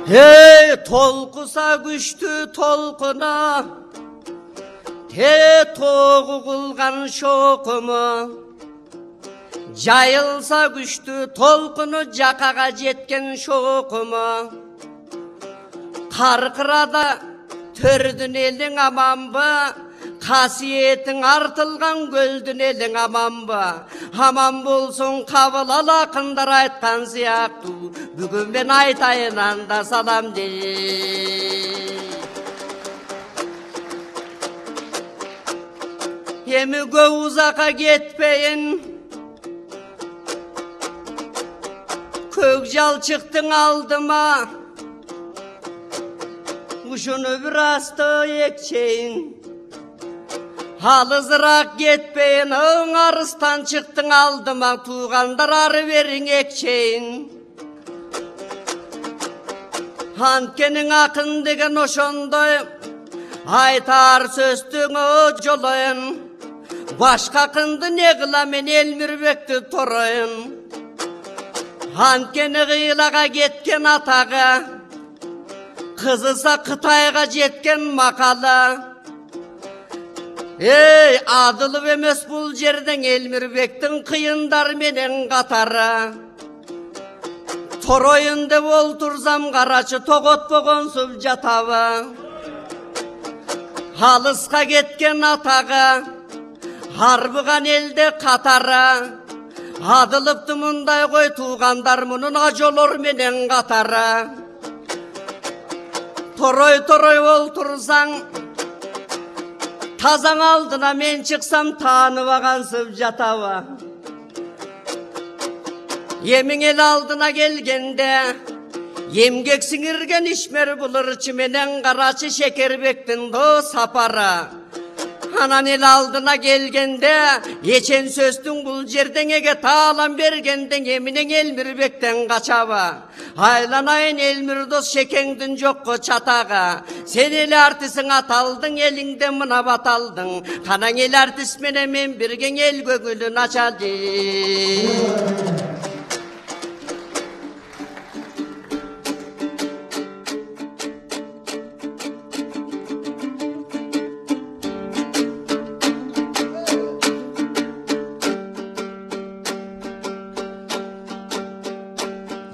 Толқыса күшті толқына, тоғы қылған шоқымы, жайылса күшті толқыны жақаға жеткен шоқымы, қарқырада төрдің елің аман ба, қасиетің артылған көлдің елің аман ба, аман болсын қабыл ал ақындар айтқан сияқты, бүгін мен айтайын анда салам дей. Емі көп ұзаққа кетпейін, көкжалшықтың алдыма, ұшыны бір асты екшейін. Алызырақ кетпейін, оң арыстан шықтың алдыма, туғандар ары берің екшейін. Анткенің ақын деген ошондой, айтар сөздің жолайын. Башқа ақынды не қыла мен Элмирбекті торайын. Анткені қиылаға кеткен атаға, қызыса Қытайға жеткен мақала. Адылып емес бұл жердің Элмирбектің қиындар менен қатары. Торойынды бол тұрзам қарачы тоғыт боғын сұп жатавы. Алысқа кеткен атаға, арбыған елде қатары. Адылыпты мұндай қой туғандар мұнын ажолор менен қатары. Торой бол тұрсаң, тазаң алдына мен шықсам танып ағансып жатава. Емің ел алдына келгенде, емгек сіңірген ишмер бұлырчы менен қарачы Шекербектің до сапара. Анан ел алдына келгенде, ечен сөздің бұл жердеңеге талан бергендің емінен Элмирбектен қачава. Айланайын Элмирдос Шекеңдің жоққы чатаға. Сен ел артисің аталдың, еліңде мұна баталдың. Қанаң ел артис менемен бірген ел көгілін ашады.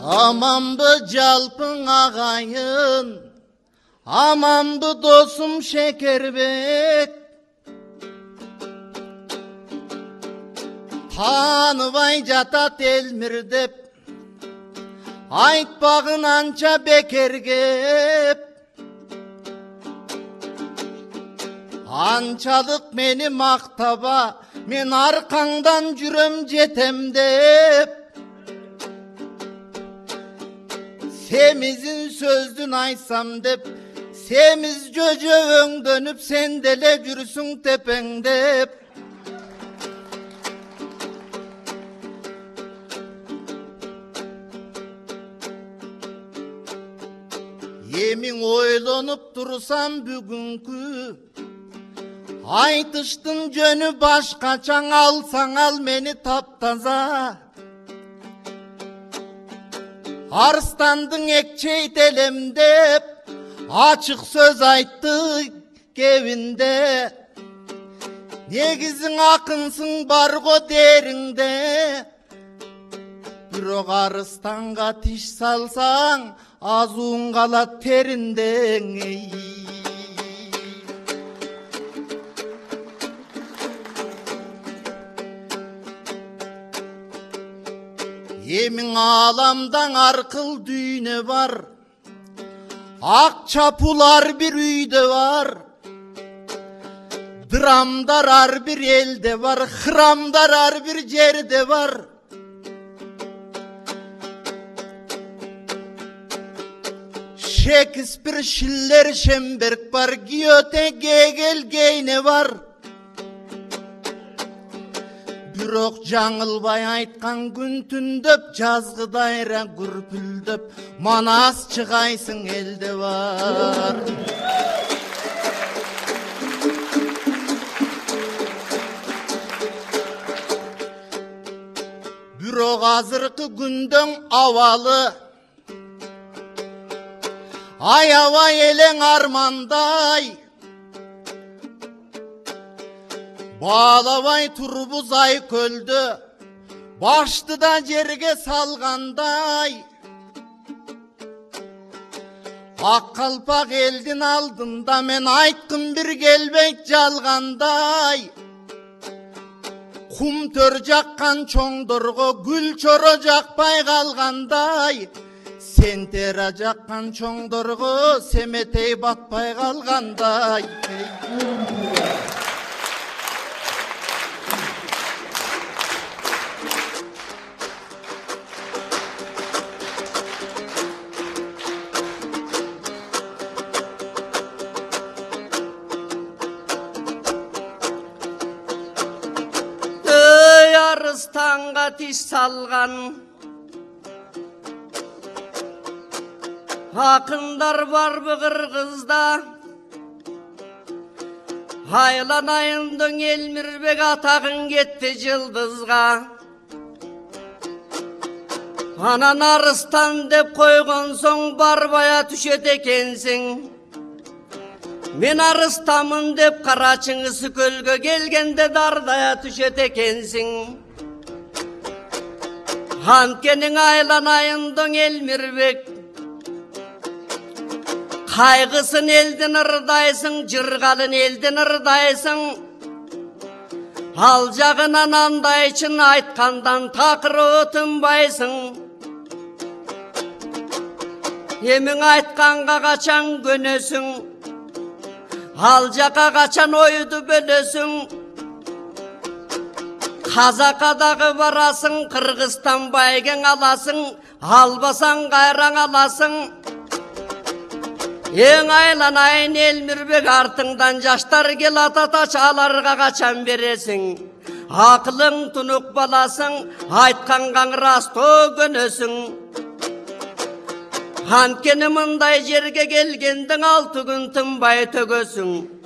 Amandı calpın ağayın, amandı dostum Şekerbek. Tanıvay jatat Elmir dep, aytpağın ança beker gep. Ançalık meni maktaba, men arkаңдан жүрөm жетем деп. Semizin sözdün aysam dep, semiz cöcöğün dönüp sendele жүрсүң tepen dep. Emin oylanıp dursam bugünkü, aytıştın jönü başkaçaң, alsaң al meni taptaza. Arıstandın ekçey delem dep, açık söz ayttı kevinde. Negizin akınsın bargo derinde, bирок arıstanga tiş salsaң, azun kalat terinden. Emin alamdan arkıl düğüne var, akçapular bir üyde var. Dramdar ar bir elde var, hramdar ar bir yerde var. Shakespeare, Schiller, Schemberg var, Goethe, Hegel, Geyne var. Бирок жаңылбай айткан күн түндөп, жазгыдайра күрпүлдөп, манас чыгайсың элде бар. Бирок азыркы күндөн абалы, Аябай элең армандай, баалабай турбуз ай көлдө, башты да жерге салгандай. Ак калпак элдин алдында мен айткым бир келбейт жалгандай. Кум төр жаккан чоңдорго гүл чоро жакпай калгандай. Сен тера жаккан чоңдорго семетей батпай калгандай. Arıstanğa tiş salgan Akınlar var bu Kırgızda Haylanayındın Elmirbek atağın gitti yıldızga Anan arıstan dep koygon son barbaya düşet ekensin Men arıstamın dep karaçыңысы kölge gelgende dardaya düşet ekensin Hankenin aylanayındın Elmirbek Kaygısın elden ırdaysın, jırgalın elden ırdaysın Alacağınan andayçın aytkandan takırı tınbaysın Emin aytkanga kaçan gönösün Alacaka kaçan oydu bölösün Kazakadağı varasın, Kırgızstan baygen alasın Albasan gayran alasın En aylanayın Elmirbek artıngdan Yaştar gel atata çağlarga kaçan beresin Aklın tunuk balasın Aytkangan rasto gönösün Hankeni mınday jerge gelgendin 6 gün tınbay tögösün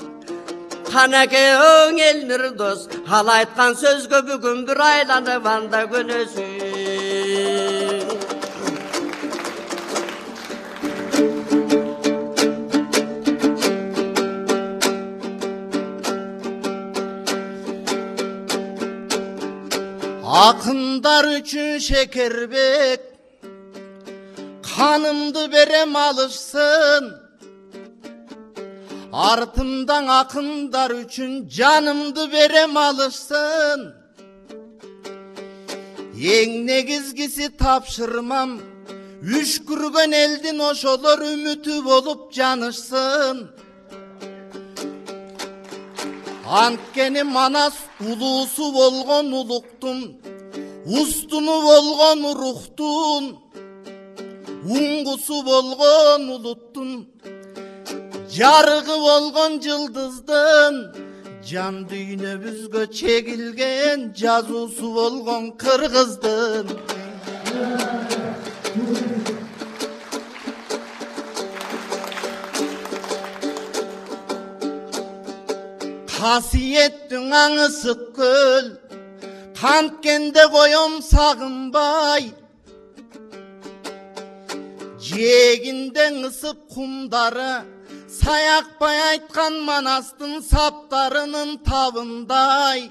Tanakeğin Elmir dost Hal aytkan sözgö bugün bir aylanı vanda gönösün Akınдар üçün Şekerbek Kanımdı berem alışsın Артымдан akınдар üçün canımdı berem alışsın Ең негизгиси tapşırmam Үшкүргөн элдин ошолор үмүтү болуп жанышсын Анткени Манас улуусу болгон улуктун Устуну болгон уруктун Уңгусу болгон улуттун Жарыгы болгон жылдыздын Жан дүйнөбүзгө чегилген жазуусу болгон кыргыздын Касиеттің аңысы көл Канткенде коем сагынбай Жегинден ысып кумдары Саякпай айткан Манастын саптарынын табындай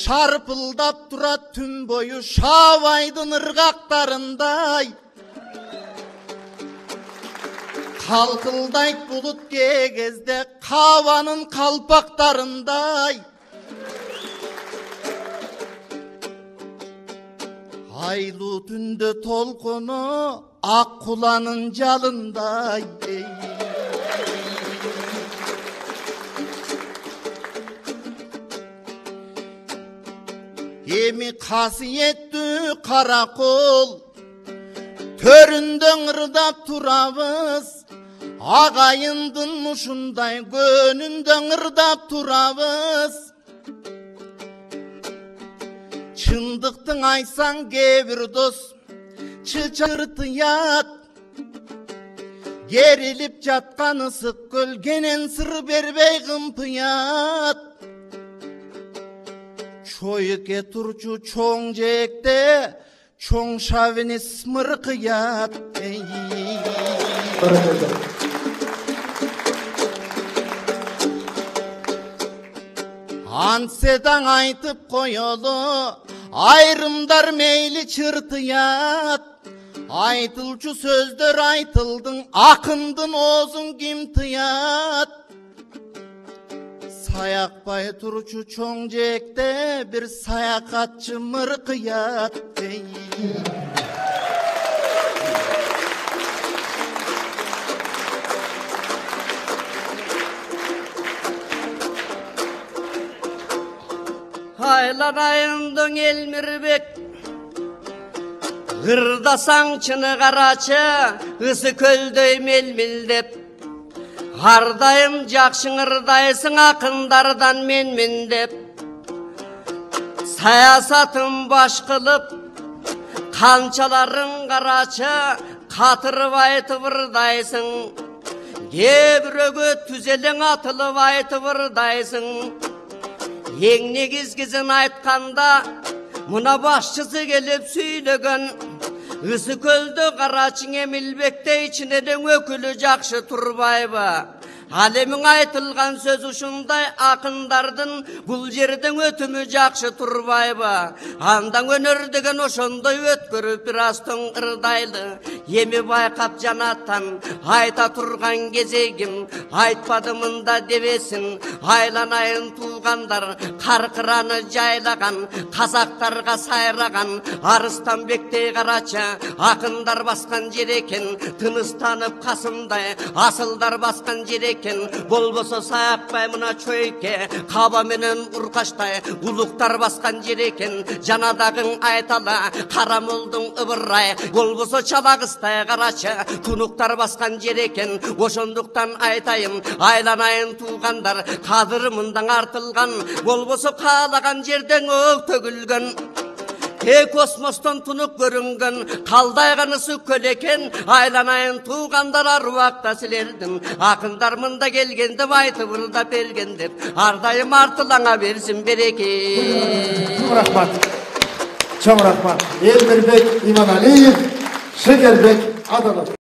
Шарпылдап турат түн бою Шабайдын ыргактарындай Kalkıldayt bulut gegezde Kavanın kalpaklarınday Aylı tünde tolkunu Akkulanın jalınday Emi kasiyetli karakol Töründen ırdap turabız Agayındın muşunday gönünden ırdap turabız Çındıktın aysan gebir dost Çılçırtı yat Gerilip jatkan ısık göl Genen sır berbey gımpıyat Çoyuke turçu çoğun jekte çoң şavinis mırkıyat ey. Ansedan aytıp koyolu, ayrımdar meyli çırtıyat. Aytılçı sözdür aytıldın, akındın ozun kimtiyat. Sayakpay turçu çoң jekte, bir sayakatçı mırkıyat ey. Haylanayındın Elmirbek, gırdasan çını karaçı, ısı köldöy melmildep. Hardayım jakşıngırdaysın akındardan men dep. Sayasatın baş kılıp, kançaların karaçı, katırıp aytıp ırdaysın. Gebrögö tüzelin atılıp aytıp ırdaysın. Ең негизгизин айтканда, мына башчысы келип сүйлөгөн, ысы көлдө карачың Эмилбекте ичинеден өкүлү жакшы турбайбы? Ал эми айтылган сөз ушундай акындардын бул жерден өтүмү жакшы турбайбы? Андан өнөр деген ошондой өткөрүп бир аз тоң ырдайлы. Эми байкап жанаттан айта турган кезегим, айтпадымында дебесин. Айланайын туугандар, каркыраны жайлаган, казактарга сайраган, Арыстанбектей карачы, акындар баскан жер экен, тыныстанып касымдай, асылдар баскан жер экен. Болбосо Саякпай мына чөйке, каба менен уркаштай, улуктар баскан жер экен. Жанадагың айтала, Карамолдуң ыбырай, болбосо Чабагыстай карачы, тунуктар баскан жер экен. Ошондуктан айтайын, айланайын туугандар, кадырымындан артылган, болбосо каалаган жерден ок төгүлгөн. Космостон тунук көрүнгөн, калдайганысы көл экен. Айланайын туугандар аруакта силердин, акындар мында келгенде айтып ырдап берген деп. Ардайым артылаңа берсин береке. Чоң рахмат. Чоң рахмат. Элмирбек Иманалиев, Шекербек Адалов.